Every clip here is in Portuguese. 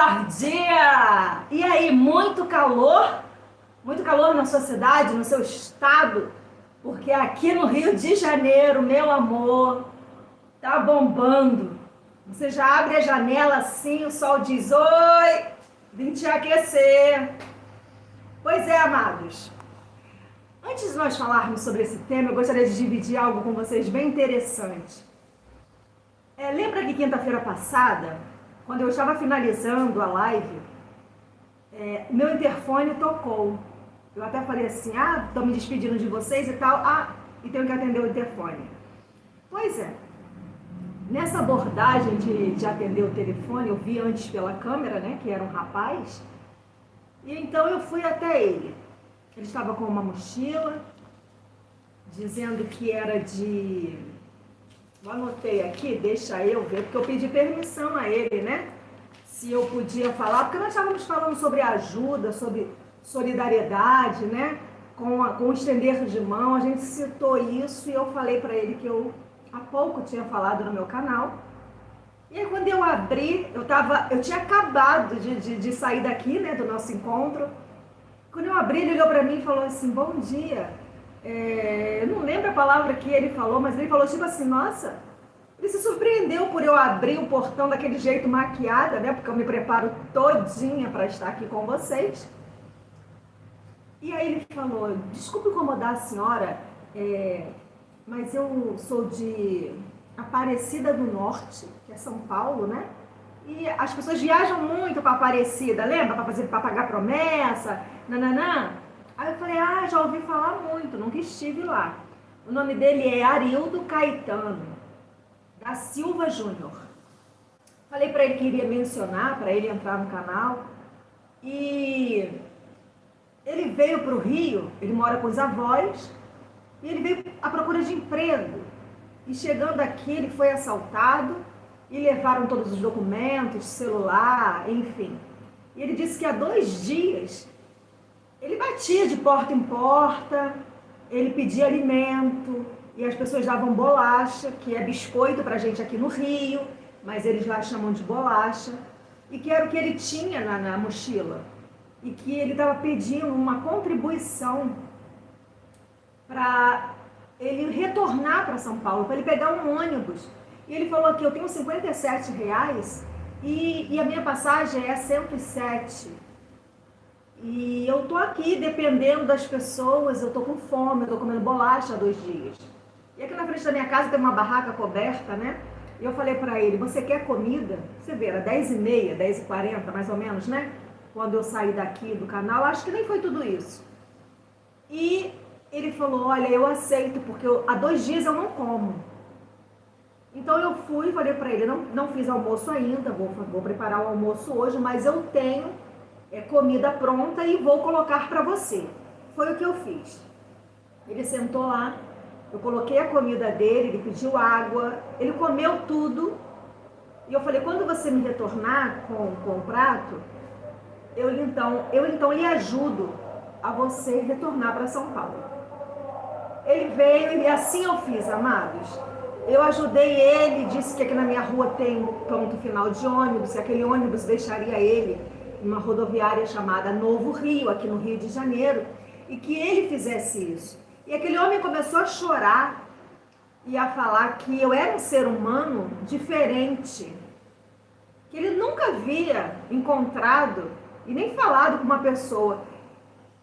Bom dia! E aí, muito calor? Muito calor na sua cidade, no seu estado? Porque aqui no Rio de Janeiro, meu amor, tá bombando. Você já abre a janela assim, o sol diz: Oi, vim te aquecer. Pois é, amados. Antes de nós falarmos sobre esse tema, eu gostaria de dividir algo com vocês bem interessante. Lembra que quinta-feira passada, quando eu estava finalizando a live, meu interfone tocou. Eu até falei assim, estou me despedindo de vocês e tal, e tenho que atender o interfone. Pois é, nessa abordagem de atender o telefone, eu vi antes pela câmera, né, que era um rapaz, e então eu fui até ele. Ele estava com uma mochila, dizendo que era de... Eu anotei aqui, deixa eu ver, porque eu pedi permissão a ele, né? Se eu podia falar, porque nós estávamos falando sobre ajuda, sobre solidariedade, né? Com o estender de mão, a gente citou isso e eu falei para ele que eu há pouco tinha falado no meu canal. E aí quando eu abri, eu tinha acabado de sair daqui, né, do nosso encontro. Quando eu abri, ele olhou para mim e falou assim, bom dia. Eu não lembro a palavra que ele falou, mas ele falou tipo assim, nossa, ele se surpreendeu por eu abrir o portão daquele jeito maquiada, né? Porque eu me preparo todinha para estar aqui com vocês. E aí ele falou, desculpe incomodar a senhora, mas eu sou de Aparecida do Norte, que é São Paulo, né? E as pessoas viajam muito para Aparecida, lembra? Para pagar promessa, nananã. Aí eu falei, já ouvi falar muito, nunca estive lá. O nome dele é Arildo Caetano da Silva Júnior. Falei para ele que iria mencionar, para ele entrar no canal. E ele veio para o Rio, ele mora com os avós, e ele veio à procura de emprego. E chegando aqui, ele foi assaltado e levaram todos os documentos, celular, enfim. E ele disse que há 2 dias ele batia de porta em porta, ele pedia alimento, e as pessoas davam bolacha, que é biscoito pra gente aqui no Rio, mas eles lá chamam de bolacha, e que era o que ele tinha na mochila. E que ele estava pedindo uma contribuição para ele retornar para São Paulo, para ele pegar um ônibus. E ele falou que eu tenho R$57 e a minha passagem é 107. E eu tô aqui dependendo das pessoas, eu tô com fome, eu tô comendo bolacha há 2 dias. E aqui na frente da minha casa tem uma barraca coberta, né? E eu falei pra ele, você quer comida? Você vê, era 10h30, 10h40 mais ou menos, né? Quando eu saí daqui do canal, acho que nem foi tudo isso. E ele falou, olha, eu aceito, porque há 2 dias eu não como. Então eu fui, falei pra ele, não fiz almoço ainda, vou preparar o almoço hoje, mas eu tenho comida pronta e vou colocar para você. Foi o que eu fiz. Ele sentou lá, eu coloquei a comida dele, ele pediu água, ele comeu tudo. E eu falei, quando você me retornar com o prato, eu então lhe ajudo a você retornar para São Paulo. Ele veio e assim eu fiz, amados. Eu ajudei ele, disse que aqui na minha rua tem ponto final de ônibus, e aquele ônibus deixaria ele uma rodoviária chamada Novo Rio, aqui no Rio de Janeiro, e que ele fizesse isso. E aquele homem começou a chorar e a falar que eu era um ser humano diferente, que ele nunca havia encontrado e nem falado com uma pessoa,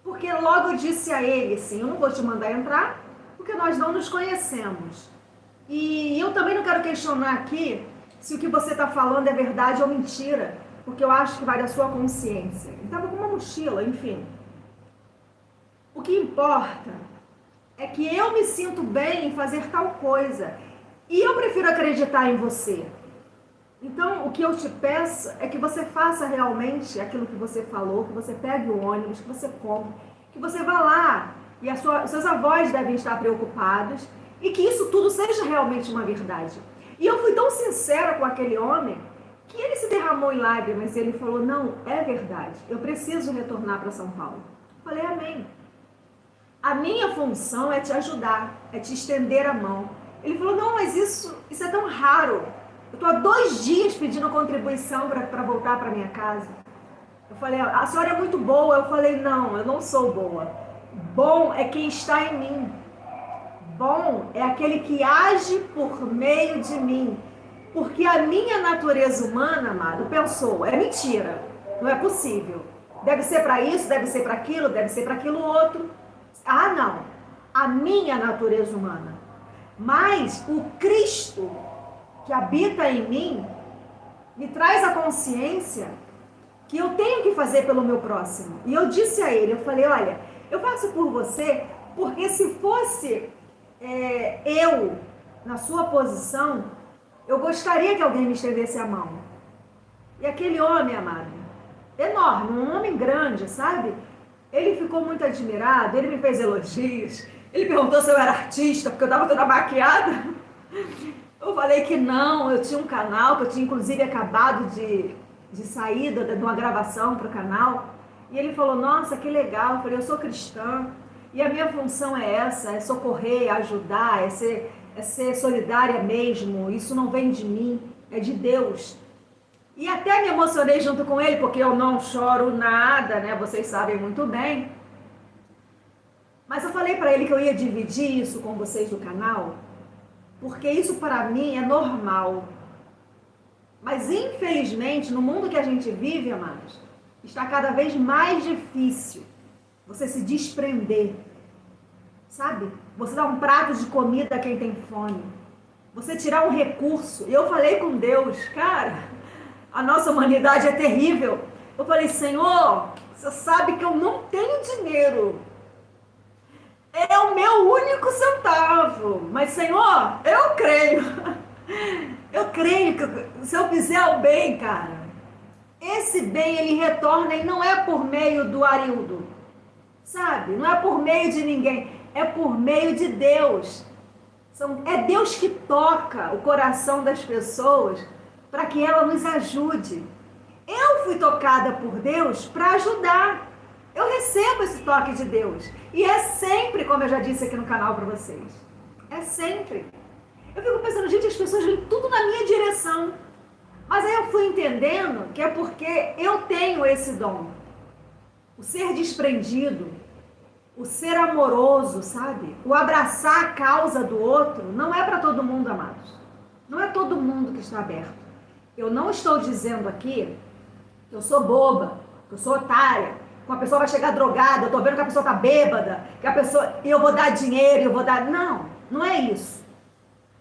porque logo eu disse a ele assim, eu não vou te mandar entrar, porque nós não nos conhecemos. E eu também não quero questionar aqui se o que você está falando é verdade ou mentira, porque eu acho que vai da sua consciência. Ele estava com uma mochila, enfim. O que importa é que eu me sinto bem em fazer tal coisa. E eu prefiro acreditar em você. Então, o que eu te peço é que você faça realmente aquilo que você falou, que você pegue o ônibus, que você compre, que você vá lá. E seus avós devem estar preocupados. E que isso tudo seja realmente uma verdade. E eu fui tão sincera com aquele homem que ele se derramou em lágrimas e ele falou, não, é verdade, eu preciso retornar para São Paulo. Falei, amém. A minha função é te ajudar, é te estender a mão. Ele falou, não, mas isso é tão raro. Eu estou há 2 dias pedindo contribuição para voltar para minha casa. Eu falei, a senhora é muito boa. Eu falei, não, eu não sou boa. Bom é quem está em mim. Bom é aquele que age por meio de mim. Porque a minha natureza humana, amado, pensou, é mentira, não é possível. Deve ser para isso, deve ser para aquilo, deve ser para aquilo outro. Ah, não. A minha natureza humana. Mas o Cristo que habita em mim me traz a consciência que eu tenho que fazer pelo meu próximo. E eu disse a ele, eu falei, olha, eu faço por você porque se fosse eu na sua posição, eu gostaria que alguém me estendesse a mão. E aquele homem, amado, enorme, um homem grande, sabe? Ele ficou muito admirado, ele me fez elogios, ele perguntou se eu era artista, porque eu estava toda maquiada. Eu falei que não, eu tinha um canal, que eu tinha inclusive acabado de sair de uma gravação para o canal. E ele falou, nossa, que legal. Eu falei, eu sou cristã e a minha função é essa, é socorrer, ajudar, é ser solidária mesmo. Isso não vem de mim, é de Deus. E até me emocionei junto com ele, porque eu não choro nada, né? Vocês sabem muito bem. Mas eu falei para ele que eu ia dividir isso com vocês do canal, porque isso para mim é normal. Mas infelizmente, no mundo que a gente vive, amados, está cada vez mais difícil você se desprender, sabe? Você dar um prato de comida a quem tem fome, você tirar um recurso. E eu falei com Deus, cara, a nossa humanidade é terrível. Eu falei, Senhor, você sabe que eu não tenho dinheiro, é o meu único centavo, mas Senhor, eu creio que se eu fizer o bem, cara, esse bem ele retorna e não é por meio do Arildo, sabe? Não é por meio de ninguém, é por meio de Deus. É Deus que toca o coração das pessoas para que ela nos ajude. Eu fui tocada por Deus para ajudar. Eu recebo esse toque de Deus. E é sempre, como eu já disse aqui no canal para vocês, é sempre. Eu fico pensando, gente, as pessoas vêm tudo na minha direção. Mas aí eu fui entendendo que é porque eu tenho esse dom. O ser desprendido, o ser amoroso, sabe? O abraçar a causa do outro, não é para todo mundo, amados. Não é todo mundo que está aberto. Eu não estou dizendo aqui que eu sou boba, que eu sou otária, que uma pessoa vai chegar drogada, eu estou vendo que a pessoa está bêbada, que a pessoa, eu vou dar dinheiro, eu vou dar... Não, não é isso.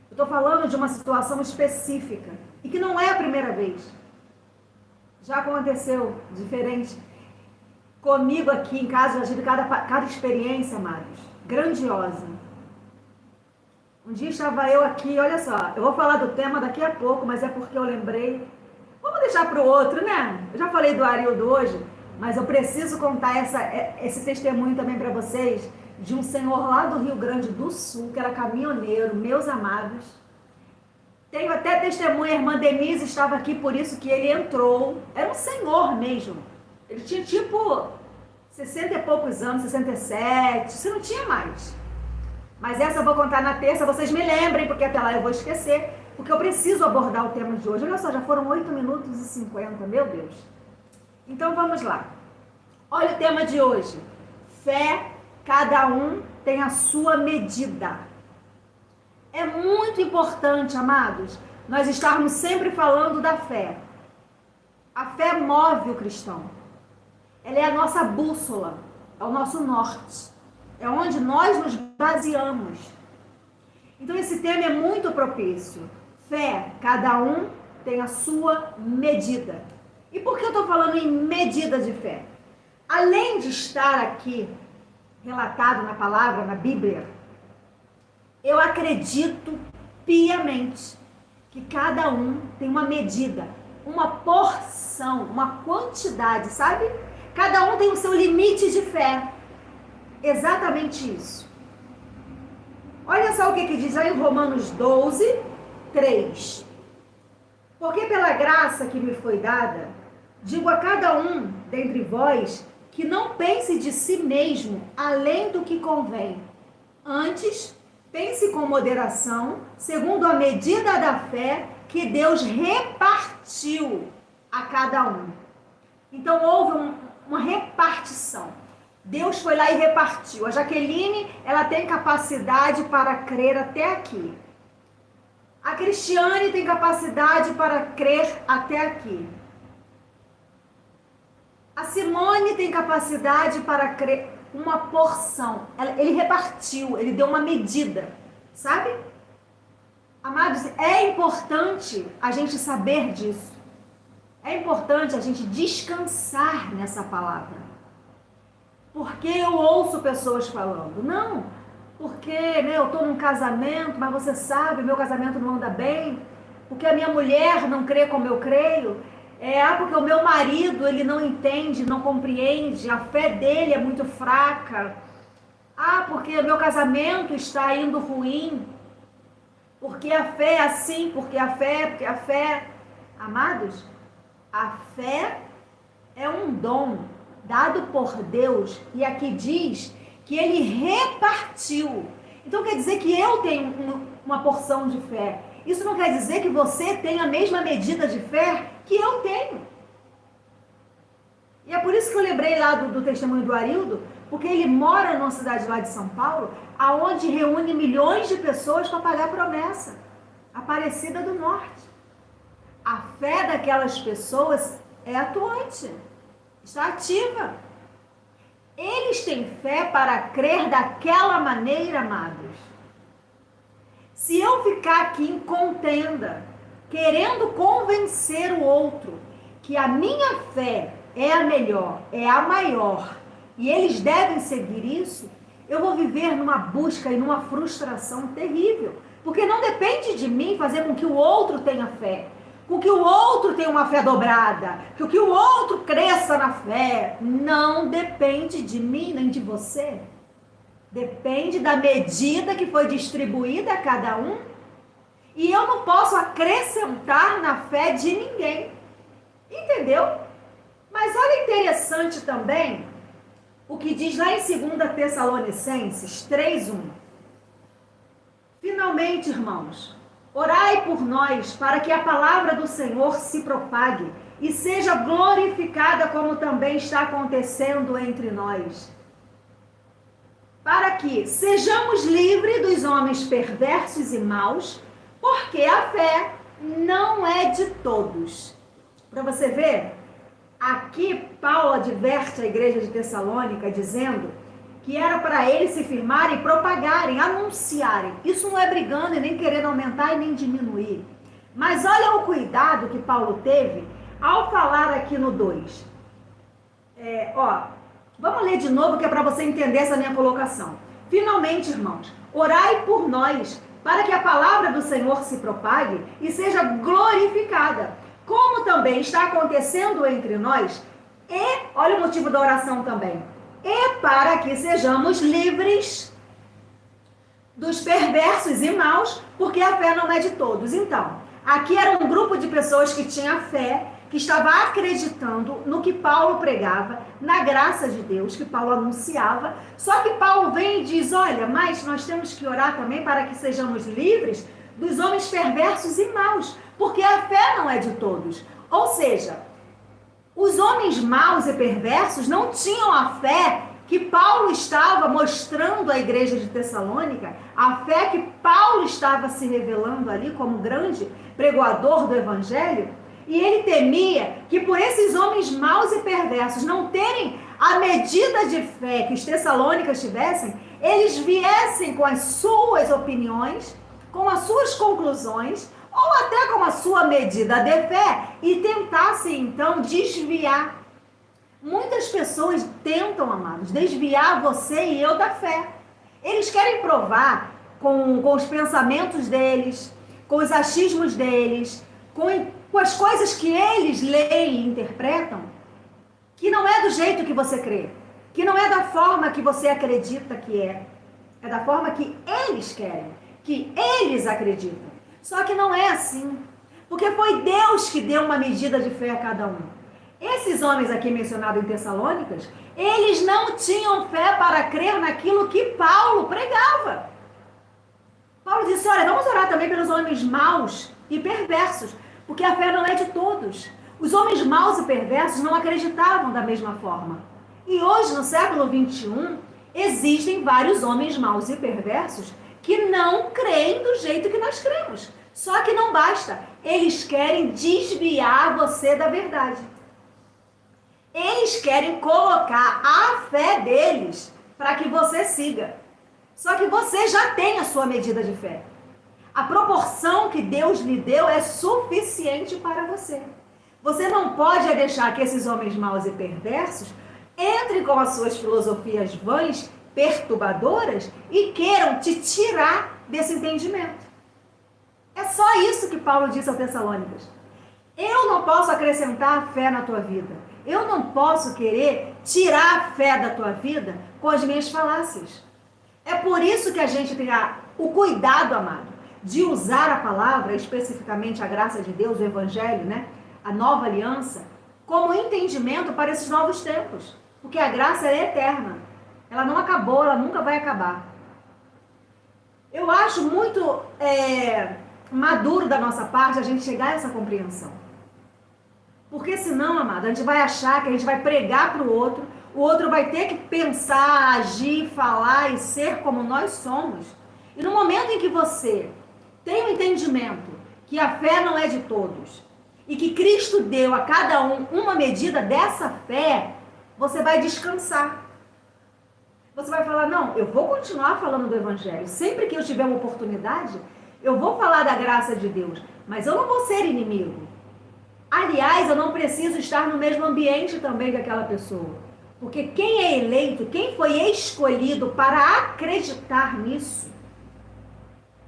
Eu estou falando de uma situação específica e que não é a primeira vez. Já aconteceu diferente comigo aqui em casa, já tive cada experiência, amados, grandiosa. Um dia estava eu aqui, olha só, eu vou falar do tema daqui a pouco, mas é porque eu lembrei. Vamos deixar para o outro, né? Eu já falei do Arildo hoje, mas eu preciso contar esse testemunho também para vocês, de um senhor lá do Rio Grande do Sul, que era caminhoneiro, meus amados. Tenho até testemunha, a irmã Denise estava aqui, por isso que ele entrou. Era um senhor mesmo. Ele tinha tipo 60 e poucos anos, 67, você não tinha mais. Mas essa eu vou contar na terça, vocês me lembrem, porque até lá eu vou esquecer, porque eu preciso abordar o tema de hoje. Olha só, já foram 8 minutos e 50, meu Deus. Então vamos lá. Olha o tema de hoje. Fé, cada um tem a sua medida. É muito importante, amados, nós estarmos sempre falando da fé. A fé move o cristão. Ela é a nossa bússola, é o nosso norte. É onde nós nos baseamos. Então esse tema é muito propício. Fé, cada um tem a sua medida. E por que eu estou falando em medida de fé? Além de estar aqui relatado na palavra, na Bíblia, eu acredito piamente que cada um tem uma medida, uma porção, uma quantidade, sabe? Cada um tem o seu limite de fé. Exatamente isso. Olha só o que diz aí em Romanos 12, 3. Porque pela graça que me foi dada, digo a cada um dentre vós que não pense de si mesmo além do que convém. Antes, pense com moderação, segundo a medida da fé que Deus repartiu a cada um. Então houve uma repartição. Deus foi lá e repartiu. A Jaqueline, ela tem capacidade para crer até aqui. A Cristiane tem capacidade para crer até aqui. A Simone tem capacidade para crer uma porção. Ele repartiu, ele deu uma medida, sabe? Amados, é importante a gente saber disso. É importante a gente descansar nessa palavra. Porque eu ouço pessoas falando, não, porque eu estou num casamento, mas você sabe, meu casamento não anda bem, porque a minha mulher não crê como eu creio, porque o meu marido, ele não entende, não compreende, a fé dele é muito fraca, porque o meu casamento está indo ruim, porque a fé é assim, porque a fé, amados, a fé é um dom dado por Deus, e aqui diz que ele repartiu. Então quer dizer que eu tenho uma porção de fé. Isso não quer dizer que você tem a mesma medida de fé que eu tenho. E é por isso que eu lembrei lá do testemunho do Arildo, porque ele mora numa cidade lá de São Paulo, aonde reúne milhões de pessoas para pagar a promessa. Aparecida do Norte. A fé daquelas pessoas é atuante, está ativa. Eles têm fé para crer daquela maneira, amados. Se eu ficar aqui em contenda, querendo convencer o outro que a minha fé é a melhor, é a maior, e eles devem seguir isso, eu vou viver numa busca e numa frustração terrível. Porque não depende de mim fazer com que o outro tenha fé, com que o outro tenha uma fé dobrada, com que o outro cresça na fé. Não depende de mim nem de você. Depende da medida que foi distribuída a cada um. E eu não posso acrescentar na fé de ninguém. Entendeu? Mas olha interessante também o que diz lá em 2 Tessalonicenses 3:1. Finalmente, irmãos, orai por nós para que a palavra do Senhor se propague e seja glorificada como também está acontecendo entre nós. Para que sejamos livres dos homens perversos e maus, porque a fé não é de todos. Para você ver, aqui Paulo adverte a igreja de Tessalônica dizendo que era para eles se firmarem, propagarem, anunciarem. Isso não é brigando e nem querendo aumentar e nem diminuir. Mas olha o cuidado que Paulo teve ao falar aqui no 2. Vamos ler de novo que é para você entender essa minha colocação. Finalmente, irmãos, orai por nós, para que a palavra do Senhor se propague e seja glorificada, como também está acontecendo entre nós. E, olha o motivo da oração também. E para que sejamos livres dos perversos e maus, porque a fé não é de todos. Então, aqui era um grupo de pessoas que tinha fé, que estava acreditando no que Paulo pregava, na graça de Deus que Paulo anunciava. Só que Paulo vem e diz, olha, mas nós temos que orar também para que sejamos livres dos homens perversos e maus, porque a fé não é de todos. Ou seja, os homens maus e perversos não tinham a fé que Paulo estava mostrando à igreja de Tessalônica, a fé que Paulo estava se revelando ali como grande pregoador do evangelho, e ele temia que por esses homens maus e perversos não terem a medida de fé que os tessalônicas tivessem, eles viessem com as suas opiniões, com as suas conclusões, ou até com a sua medida de fé, e tentassem então desviar. Muitas pessoas tentam, amados, desviar você e eu da fé. Eles querem provar com os pensamentos deles, com os achismos deles, com as coisas que eles leem e interpretam, que não é do jeito que você crê, que não é da forma que você acredita que é da forma que eles querem, que eles acreditam. Só que não é assim, porque foi Deus que deu uma medida de fé a cada um. Esses homens aqui mencionados em Tessalônicas, eles não tinham fé para crer naquilo que Paulo pregava. Paulo disse, olha, vamos orar também pelos homens maus, e perversos, porque a fé não é de todos. Os homens maus e perversos não acreditavam da mesma forma. E hoje, no século XXI, existem vários homens maus e perversos que não creem do jeito que nós cremos. Só que não basta. Eles querem desviar você da verdade. Eles querem colocar a fé deles para que você siga. Só que você já tem a sua medida de fé. A proporção que Deus lhe deu é suficiente para você. Você não pode deixar que esses homens maus e perversos entrem com as suas filosofias vãs, perturbadoras, e queiram te tirar desse entendimento. É só isso que Paulo disse aos Tessalônicos. Eu não posso acrescentar a fé na tua vida. Eu não posso querer tirar a fé da tua vida com as minhas falácias. É por isso que a gente tem o cuidado, amado, de usar a palavra, especificamente a graça de Deus, o Evangelho, né? A nova aliança, como entendimento para esses novos tempos. Porque a graça é eterna. Ela não acabou, ela nunca vai acabar. Eu acho muito maduro da nossa parte a gente chegar a essa compreensão. Porque senão, amado, a gente vai achar que a gente vai pregar para o outro vai ter que pensar, agir, falar e ser como nós somos. E no momento em que você tem o entendimento que a fé não é de todos e que Cristo deu a cada um uma medida dessa fé, você vai descansar. Você vai falar, não, eu vou continuar falando do Evangelho. Sempre que eu tiver uma oportunidade, eu vou falar da graça de Deus. Mas eu não vou ser inimigo. Aliás, eu não preciso estar no mesmo ambiente também que aquela pessoa. Porque quem é eleito, quem foi escolhido para acreditar nisso,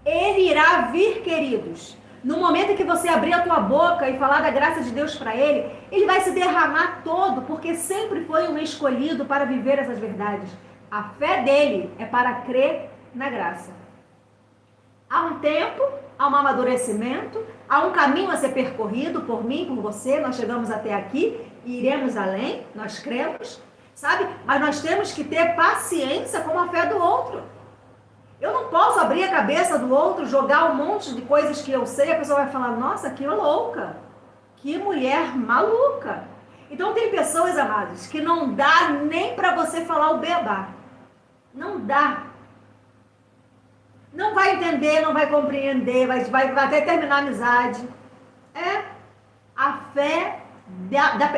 ele irá vir, queridos. No momento em que você abrir a tua boca e falar da graça de Deus para ele, ele vai se derramar todo, porque sempre foi um escolhido para viver essas verdades. A fé dele é para crer na graça. Há um tempo, há um amadurecimento, há um caminho a ser percorrido por mim, por você. Nós chegamos até aqui e iremos além, nós cremos, sabe? Mas nós temos que ter paciência com a fé do outro. Eu não posso abrir a cabeça do outro, jogar um monte de coisas que eu sei, a pessoa vai falar, nossa, que louca, que mulher maluca. Então tem pessoas, amados, que não dá nem para você falar o beabá. Não dá. Não vai entender, não vai compreender, vai até terminar a amizade. A fé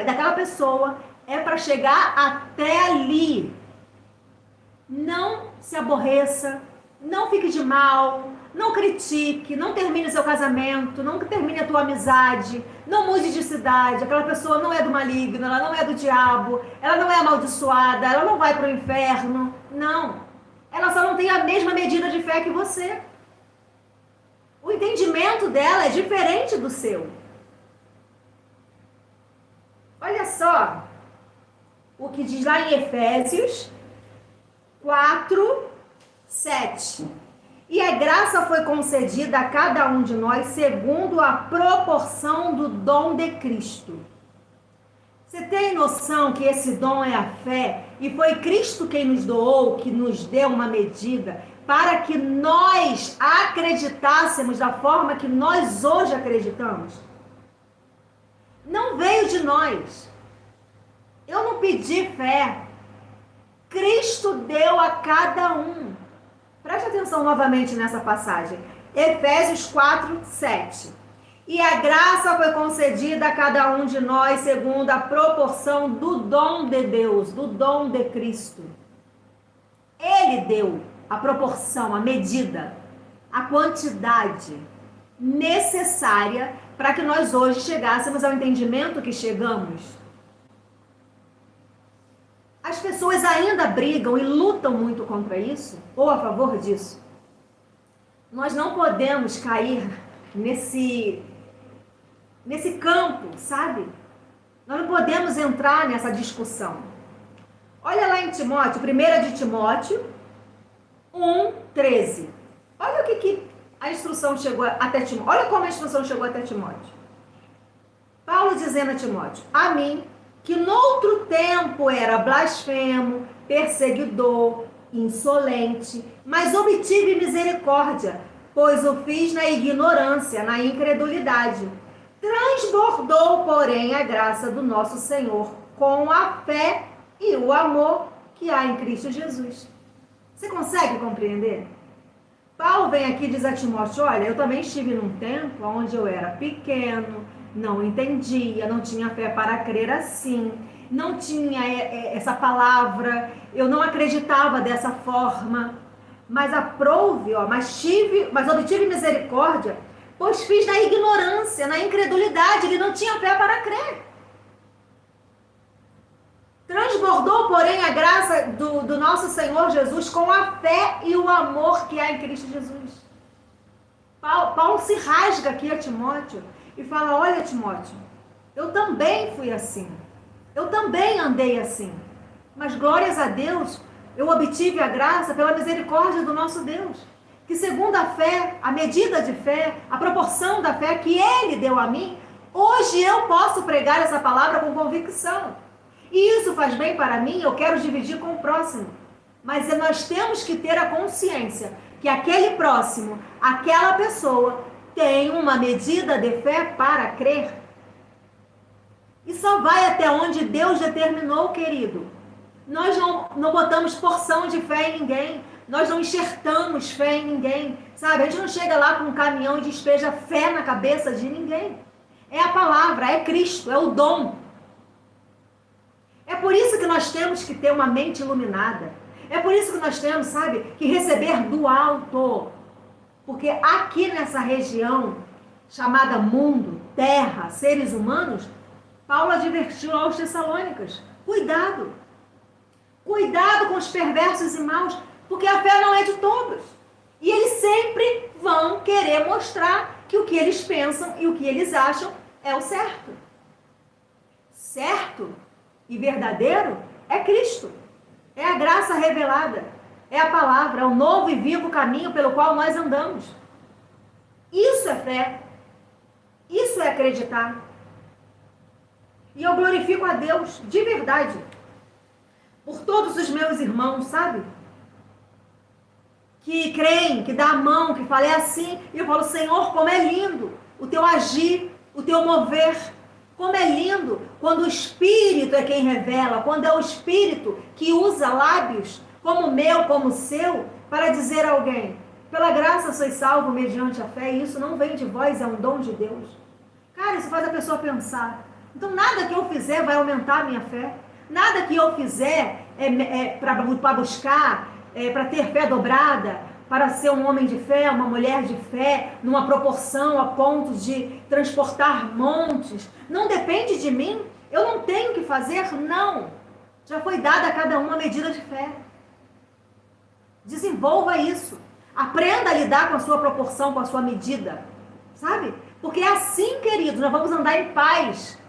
daquela pessoa é para chegar até ali. Não se aborreça, não fique de mal, não critique, não termine seu casamento, não termine a tua amizade, não mude de cidade. Aquela pessoa não é do maligno, ela não é do diabo, ela não é amaldiçoada, ela não vai para o inferno. Não. Ela só não tem a mesma medida de fé que você. O entendimento dela é diferente do seu. Olha só o que diz lá em Efésios 4, 7. E a graça foi concedida a cada um de nós segundo a proporção do dom de Cristo. Você tem noção que esse dom é a fé? E foi Cristo quem nos doou, que nos deu uma medida para que nós acreditássemos da forma que nós hoje acreditamos? Não veio de nós. Eu não pedi fé. Cristo deu a cada um. Preste atenção novamente nessa passagem. Efésios 4, 7. E a graça foi concedida a cada um de nós segundo a proporção do dom de Deus, do dom de Cristo. Ele deu a proporção, a medida, a quantidade necessária para que nós hoje chegássemos ao entendimento que chegamos. As pessoas ainda brigam e lutam muito contra isso, ou a favor disso. Nós não podemos cair nesse campo, sabe? Nós não podemos entrar nessa discussão. Olha lá em Timóteo, 1 de Timóteo 1, 13. Olha o que a instrução chegou até Timóteo. Olha como a instrução chegou até Timóteo. Paulo dizendo a Timóteo, a mim, que noutro tempo era blasfemo, perseguidor, insolente, mas obtive misericórdia, pois o fiz na ignorância, na incredulidade. Transbordou, porém, a graça do nosso Senhor com a fé e o amor que há em Cristo Jesus. Você consegue compreender? Paulo vem aqui e diz a Timóteo, olha, eu também estive num tempo onde eu era pequeno, não entendia, não tinha fé para crer assim, não tinha essa palavra, eu não acreditava dessa forma, mas mas obtive misericórdia, pois fiz na ignorância, na incredulidade, ele não tinha fé para crer. Transbordou, porém, a graça do nosso Senhor Jesus com a fé e o amor que há em Cristo Jesus. Paulo se rasga aqui a Timóteo e fala, olha, Timóteo, eu também fui assim. Eu também andei assim. Mas, glórias a Deus, eu obtive a graça pela misericórdia do nosso Deus. Que segundo a fé, a medida de fé, a proporção da fé que Ele deu a mim, hoje eu posso pregar essa palavra com convicção. E isso faz bem para mim, eu quero dividir com o próximo. Mas nós temos que ter a consciência que aquele próximo, aquela pessoa, tem uma medida de fé para crer. E só vai até onde Deus determinou, querido. Nós não botamos porção de fé em ninguém. Nós não enxertamos fé em ninguém. Sabe, a gente não chega lá com um caminhão e despeja fé na cabeça de ninguém. É a palavra, é Cristo, é o dom. É por isso que nós temos que ter uma mente iluminada. É por isso que nós temos, sabe, que receber do alto. Porque aqui nessa região, chamada mundo, terra, seres humanos, Paulo advertiu aos Tessalônicas, cuidado. Cuidado com os perversos e maus, porque a fé não é de todos. E eles sempre vão querer mostrar que o que eles pensam e o que eles acham é o certo. Certo e verdadeiro é Cristo. É a graça revelada. É a palavra, é o novo e vivo caminho pelo qual nós andamos. Isso é fé. Isso é acreditar. E eu glorifico a Deus de verdade por todos os meus irmãos, sabe? Que creem, que dá a mão, que falam é assim. E eu falo, Senhor, como é lindo o teu agir, o teu mover. Como é lindo quando o Espírito é quem revela, quando é o Espírito que usa lábios como o meu, como o seu, para dizer a alguém, pela graça sois salvo mediante a fé, e isso não vem de vós, é um dom de Deus. Cara, isso faz a pessoa pensar. Então nada que eu fizer vai aumentar a minha fé. Nada que eu fizer para buscar, para ter fé dobrada, para ser um homem de fé, uma mulher de fé, numa proporção a ponto de transportar montes. Não depende de mim. Eu não tenho que fazer, não. Já foi dada a cada um uma medida de fé. Desenvolva isso. Aprenda a lidar com a sua proporção, com a sua medida. Sabe? Porque é assim, queridos, nós vamos andar em paz.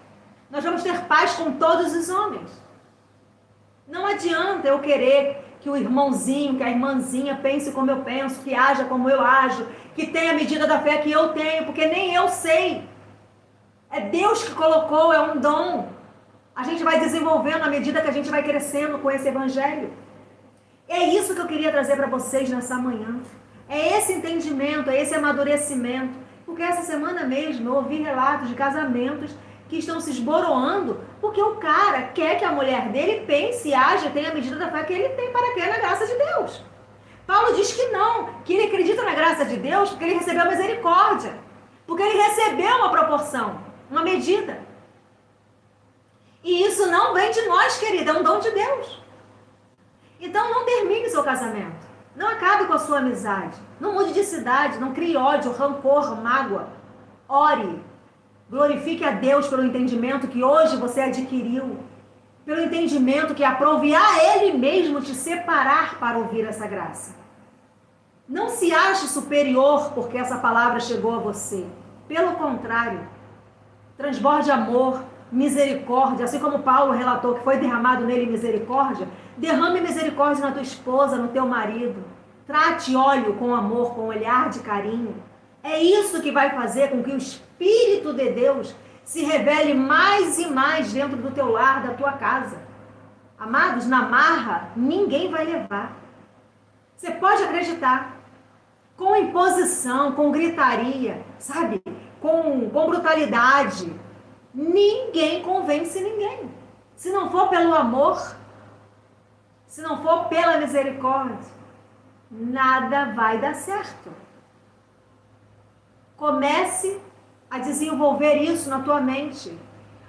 Nós vamos ter paz com todos os homens. Não adianta eu querer que o irmãozinho, que a irmãzinha pense como eu penso, que haja como eu ajo, que tenha a medida da fé que eu tenho, porque nem eu sei. É Deus que colocou, é um dom. A gente vai desenvolvendo à medida que a gente vai crescendo com esse evangelho. É isso que eu queria trazer para vocês nessa manhã. É esse entendimento, é esse amadurecimento. Porque essa semana mesmo eu ouvi relatos de casamentos que estão se esboroando porque o cara quer que a mulher dele pense, age, tenha a medida da fé que ele tem para crer na graça de Deus. Paulo diz que não, que ele acredita na graça de Deus porque ele recebeu a misericórdia, porque ele recebeu uma proporção, uma medida. E isso não vem de nós, querida, é um dom de Deus. Então não termine seu casamento, não acabe com a sua amizade, não mude de cidade, não crie ódio, rancor, mágoa. Ore. Glorifique a Deus pelo entendimento que hoje você adquiriu, pelo entendimento que aprove a Ele mesmo te separar para ouvir essa graça. Não se ache superior porque essa palavra chegou a você. Pelo contrário, transborde amor, misericórdia, assim como Paulo relatou que foi derramado nele misericórdia, derrame misericórdia na tua esposa, no teu marido. Trate óleo com amor, com olhar de carinho. É isso que vai fazer com que o Espírito de Deus se revele mais e mais dentro do teu lar, da tua casa. Amados, na marra, ninguém vai levar. Você pode acreditar. com imposição, com gritaria, sabe? Com brutalidade. Ninguém convence ninguém. Se não for pelo amor, se não for pela misericórdia, nada vai dar certo. Comece a desenvolver isso na tua mente.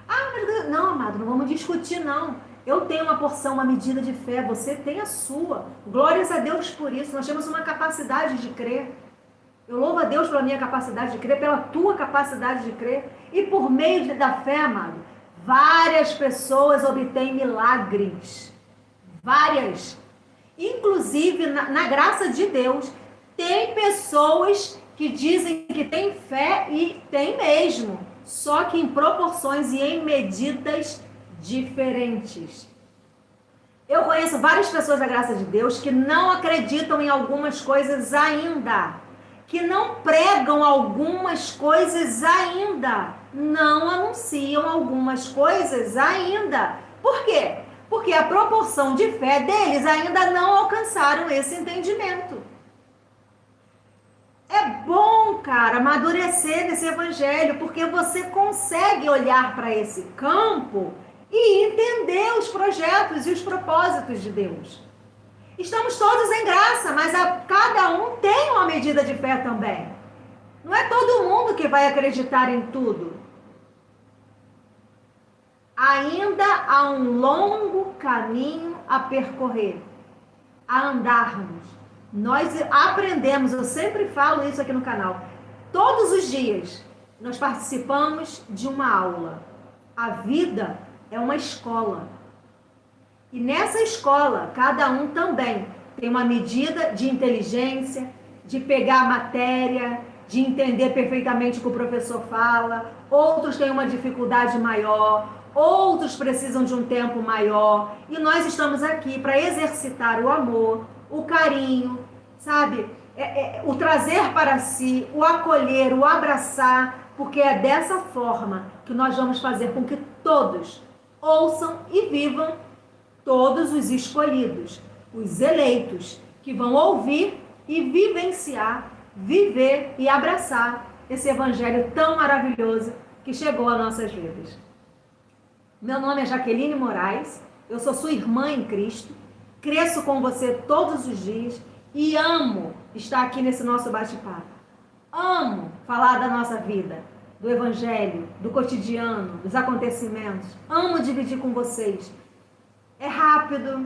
Ah, mas não, amado, não vamos discutir, não. Eu tenho uma porção, uma medida de fé, você tem a sua. Glórias a Deus por isso. Nós temos uma capacidade de crer. Eu louvo a Deus pela minha capacidade de crer, pela tua capacidade de crer. E por meio da fé, amado, várias pessoas obtêm milagres. Várias. Inclusive, na graça de Deus, tem pessoas que dizem que têm fé e tem mesmo. Só que em proporções e em medidas diferentes. Eu conheço várias pessoas da graça de Deus que não acreditam em algumas coisas ainda, que não pregam algumas coisas ainda, não anunciam algumas coisas ainda. Por quê? Porque a proporção de fé deles ainda não alcançaram esse entendimento. É bom, cara, amadurecer nesse evangelho, porque você consegue olhar para esse campo e entender os projetos e os propósitos de Deus. Estamos todos em graça, mas cada um tem uma medida de fé também. Não é todo mundo que vai acreditar em tudo. Ainda há um longo caminho a percorrer, a andarmos. Nós aprendemos, eu sempre falo isso aqui no canal, todos os dias nós participamos de uma aula. A vida é uma escola. E nessa escola, cada um também tem uma medida de inteligência, de pegar a matéria, de entender perfeitamente o que o professor fala. Outros têm uma dificuldade maior, outros precisam de um tempo maior. E nós estamos aqui para exercitar o amor, o carinho, sabe? O trazer para si, o acolher, o abraçar, porque é dessa forma que nós vamos fazer com que todos ouçam e vivam, todos os escolhidos, os eleitos, que vão ouvir e vivenciar, viver e abraçar esse evangelho tão maravilhoso que chegou às nossas vidas. Meu nome é Jaqueline Moraes, eu sou sua irmã em Cristo, cresço com você todos os dias e amo estar aqui nesse nosso bate-papo. Amo falar da nossa vida, do evangelho, do cotidiano, dos acontecimentos. Amo dividir com vocês. É rápido,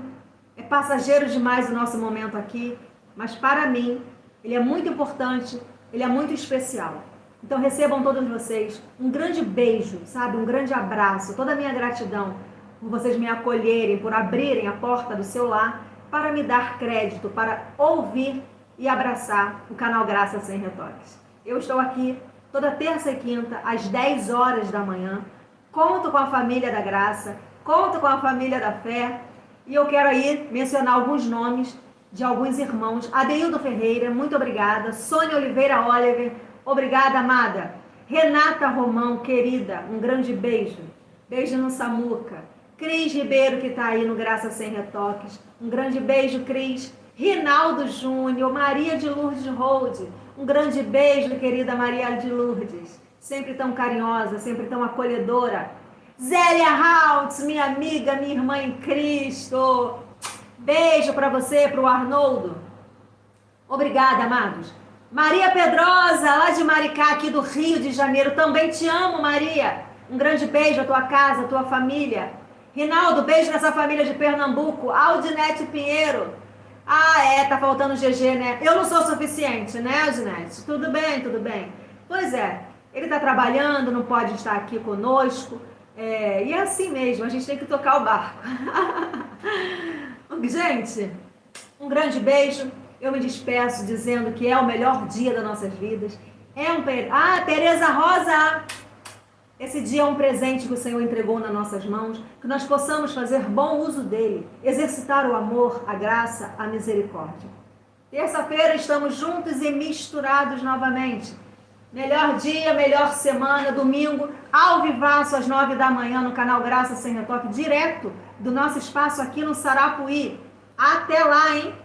é passageiro demais o nosso momento aqui, mas para mim, ele é muito importante, ele é muito especial. Então recebam todos vocês um grande beijo, sabe? Um grande abraço, toda a minha gratidão por vocês me acolherem, por abrirem a porta do seu lar para me dar crédito, para ouvir e abraçar o canal Graça Sem Retoques. Eu estou aqui toda terça e quinta, às 10 horas da manhã. Conto com a família da Graça, conto com a família da Fé. E eu quero aí mencionar alguns nomes de alguns irmãos. Adeildo Ferreira, muito obrigada. Sônia Oliveira Oliver, obrigada, amada. Renata Romão, querida, um grande beijo. Beijo no Samuca. Cris Ribeiro, que está aí no Graça Sem Retoques. Um grande beijo, Cris. Rinaldo Júnior, Maria de Lourdes Hold. Um grande beijo, querida Maria de Lourdes. Sempre tão carinhosa, sempre tão acolhedora. Zélia Haltz, minha amiga, minha irmã em Cristo. Beijo para você, para o Arnoldo. Obrigada, amados. Maria Pedrosa, lá de Maricá, aqui do Rio de Janeiro. Também te amo, Maria. Um grande beijo à tua casa, à tua família. Rinaldo, beijo nessa família de Pernambuco. Aldinete Pinheiro. Ah, tá faltando GG, né? Eu não sou suficiente, né, Aldinete? Tudo bem, tudo bem. Pois é, ele tá trabalhando, não pode estar aqui conosco. E é assim mesmo, a gente tem que tocar o barco. Gente, um grande beijo. Eu me despeço dizendo que é o melhor dia das nossas vidas. Tereza Rosa! Esse dia é um presente que o Senhor entregou nas nossas mãos, que nós possamos fazer bom uso dele, exercitar o amor, a graça, a misericórdia. Terça-feira estamos juntos e misturados novamente. Melhor dia, melhor semana, domingo, ao vivaço às 9 da manhã no canal Graça Sem Retoque, direto do nosso espaço aqui no Sarapuí. Até lá, hein?